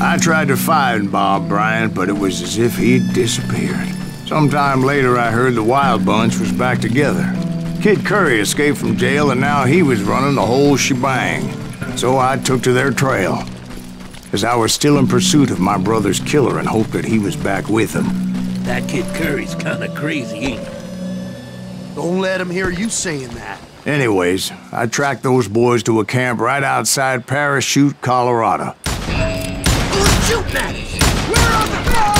I tried to find Bob Bryant, but it was as if he'd disappeared. Sometime later, I heard the Wild Bunch was back together. Kid Curry escaped from jail, and now he was running the whole shebang. So I took to their trail, as I was still in pursuit of my brother's killer and hoped that he was back with him. That Kid Curry's kinda crazy, ain't he? Don't let him hear you saying that. Anyways, I tracked those boys to a camp right outside Parachute, Colorado. Who's shooting at us? We're on the fire!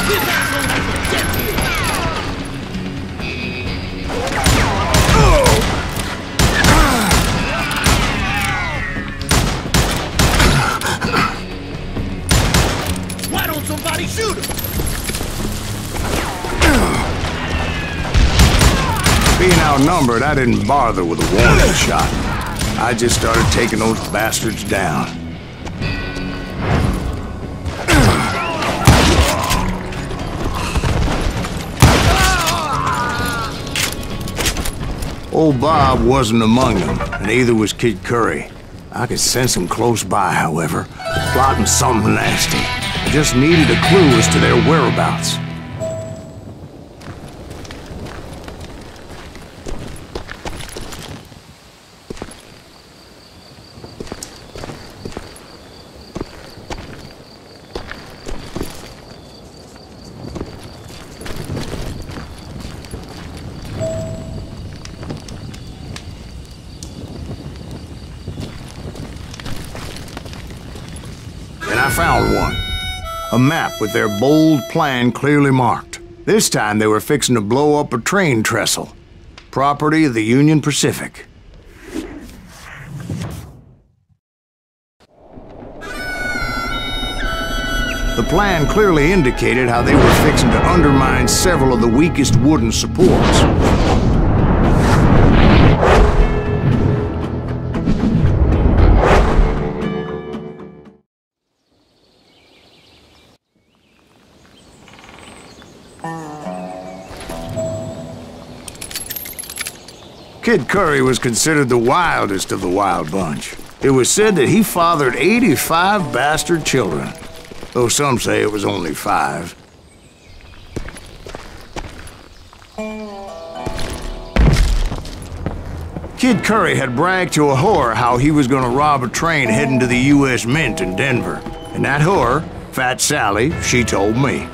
This asshole has a death wish. Why don't somebody shoot him? Being outnumbered, I didn't bother with a warning shot. I just started taking those bastards down. Old Bob wasn't among them, and neither was Kid Curry. I could sense him close by, however, plotting something nasty. I just needed a clue as to their whereabouts. And I found one. A map with their bold plan clearly marked. This time they were fixing to blow up a train trestle. Property of the Union Pacific. The plan clearly indicated how they were fixing to undermine several of the weakest wooden supports. Kid Curry was considered the wildest of the Wild Bunch. It was said that he fathered 85 bastard children, though some say it was only 5. Kid Curry had bragged to a whore how he was gonna rob a train heading to the U.S. Mint in Denver. And that whore, Fat Sally, she told me.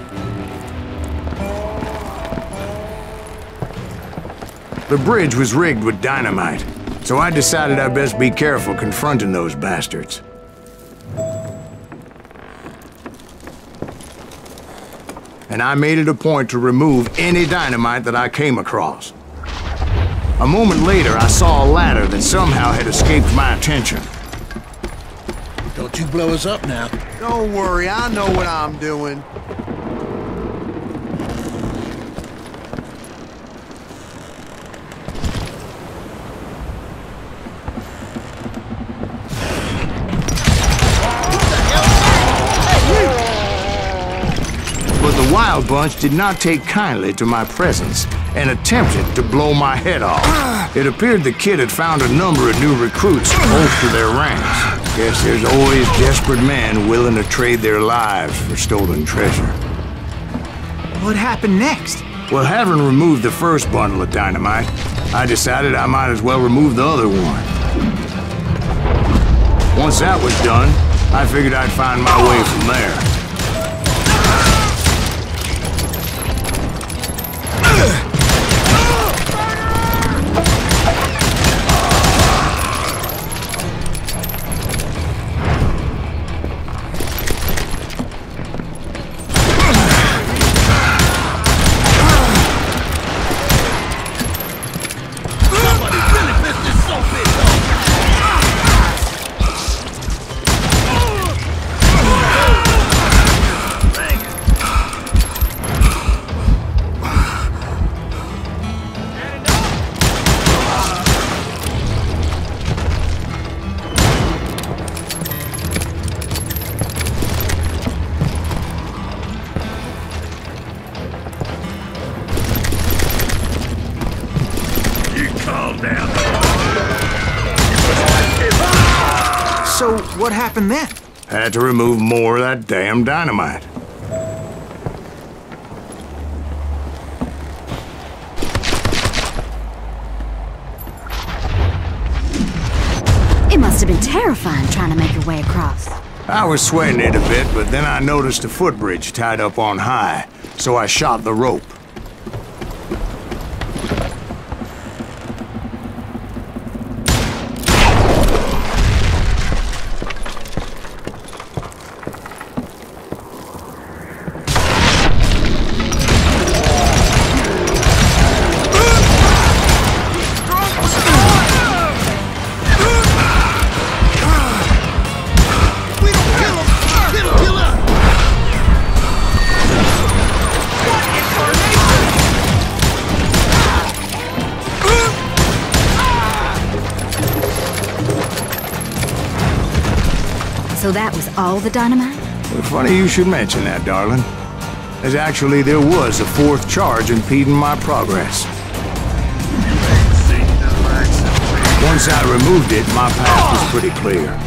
The bridge was rigged with dynamite, so I decided I'd best be careful confronting those bastards. And I made it a point to remove any dynamite that I came across. A moment later, I saw a ladder that somehow had escaped my attention. Don't you blow us up now. Don't worry, I know what I'm doing. But the Wild Bunch did not take kindly to my presence and attempted to blow my head off. It appeared the kid had found a number of new recruits to bolster their ranks. Guess there's always desperate men willing to trade their lives for stolen treasure. What happened next? Well, having removed the first bundle of dynamite, I decided I might as well remove the other one. Once that was done, I figured I'd find my way from there. Calm down. So what happened then? Had to remove more of that damn dynamite. It must have been terrifying trying to make your way across. I was sweating it a bit, but then I noticed a footbridge tied up on high, so I shot the rope. So that was all the dynamite? Well, funny you should mention that, darling. As actually there was a fourth charge impeding my progress. Once I removed it, my path was pretty clear.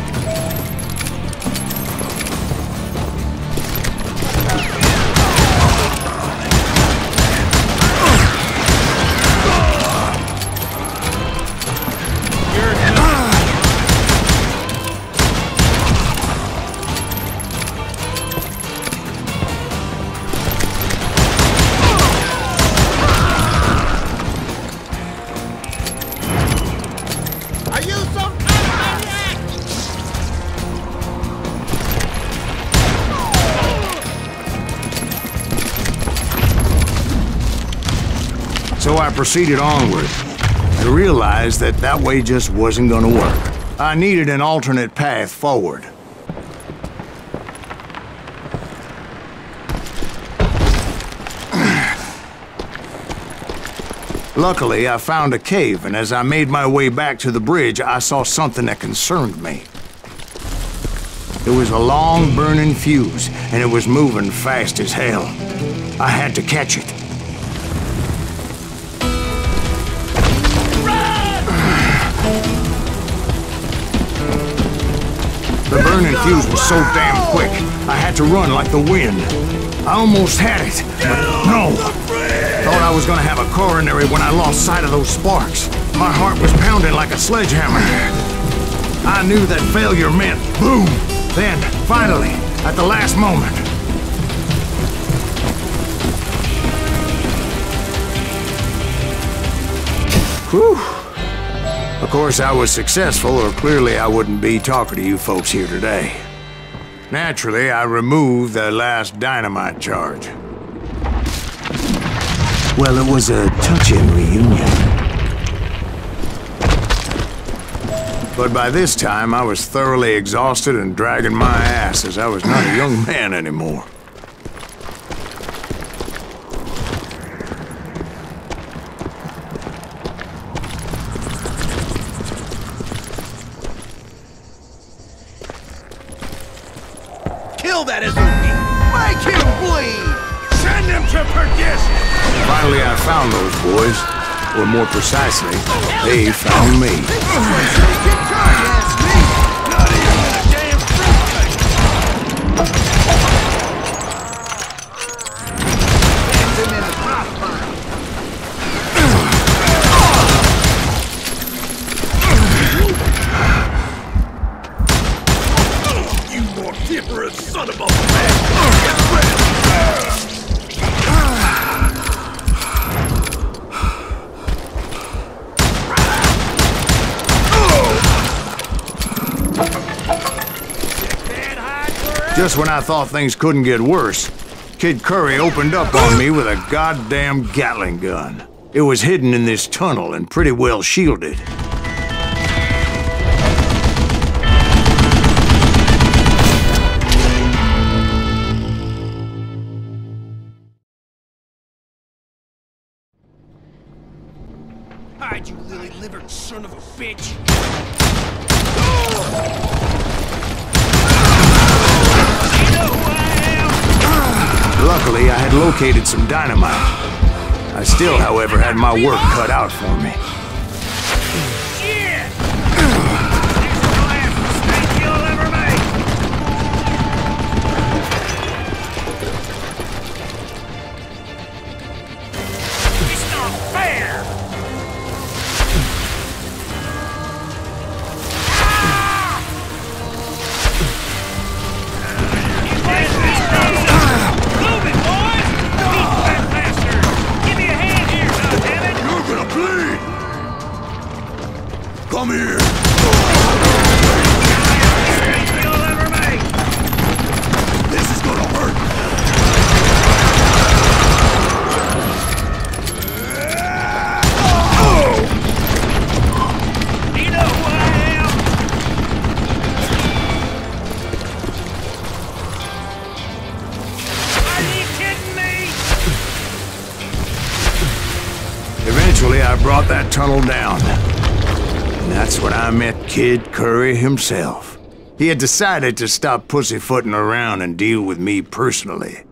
So I proceeded onward. I realized that that way just wasn't gonna work. I needed an alternate path forward. Luckily, I found a cave, and as I made my way back to the bridge, I saw something that concerned me. It was a long, burning fuse, and it was moving fast as hell. I had to catch it. The burning fuse was so damn quick, I had to run like the wind. I almost had it, but no. Thought I was gonna have a coronary when I lost sight of those sparks. My heart was pounding like a sledgehammer. I knew that failure meant boom. Then, finally, at the last moment. Whew. Of course, I was successful, or clearly I wouldn't be talking to you folks here today. Naturally, I removed the last dynamite charge. Well, it was a touching reunion. But by this time, I was thoroughly exhausted and dragging my ass as I was not a young man anymore. Kill that SOB! Make him bleed! Send him to perdition! Finally, I found those boys. Or more precisely, they found me. Not even a damn fruitcake! You mortiferous son of a bitch! Get ready! Just when I thought things couldn't get worse, Kid Curry opened up on me with a goddamn Gatling gun. It was hidden in this tunnel and pretty well shielded. Hide, you lily-livered son of a bitch! Luckily, I had located some dynamite. I still, however, had my work cut out for me. Shit! Come here! This is gonna hurt! You know who I am? Are you kidding me? Eventually, I brought that tunnel down. And that's when I met Kid Curry himself. He had decided to stop pussyfooting around and deal with me personally.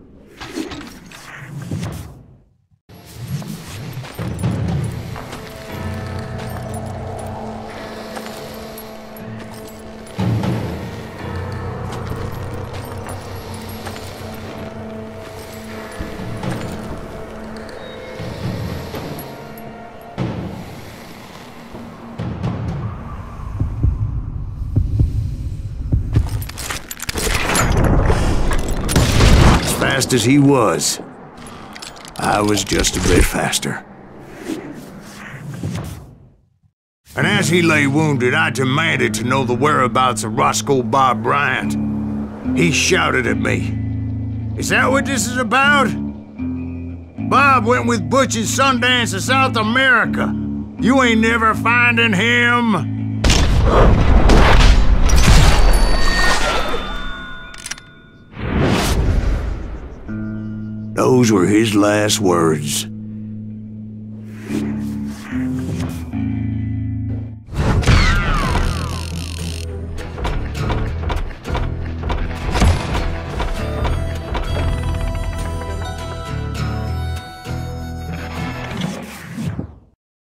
Fast as he was, I was just a bit faster. And as he lay wounded, I demanded to know the whereabouts of Roscoe Bob Bryant. He shouted at me, "Is that what this is about? Bob went with Butch and Sundance to South America. You ain't never finding him." Those were his last words.